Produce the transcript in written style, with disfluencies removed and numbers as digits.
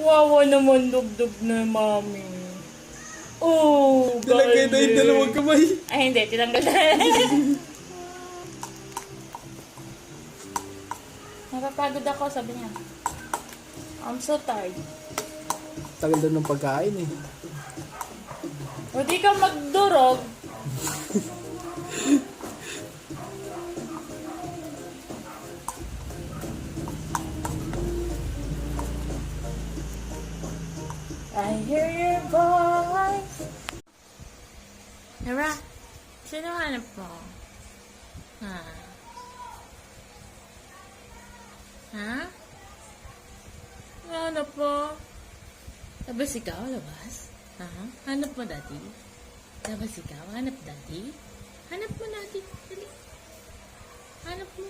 Wawa naman, dugdug na mami. Oh, Nilagay na yung dalawang kamay. Ay, hindi. Tinanggal na. Napapagod ako, sabi niya. I'm so tired. Tagal daw ng pagkain eh. O di ka magdurog. I hear your voice. Nara, sino hanap mo? Ha? Ha? Hanap mo? Labas ikaw, labas? Ha? Hanap mo, daddy? Labas ikaw, hanap daddy? Hanap mo, daddy. Dali. Hanap mo.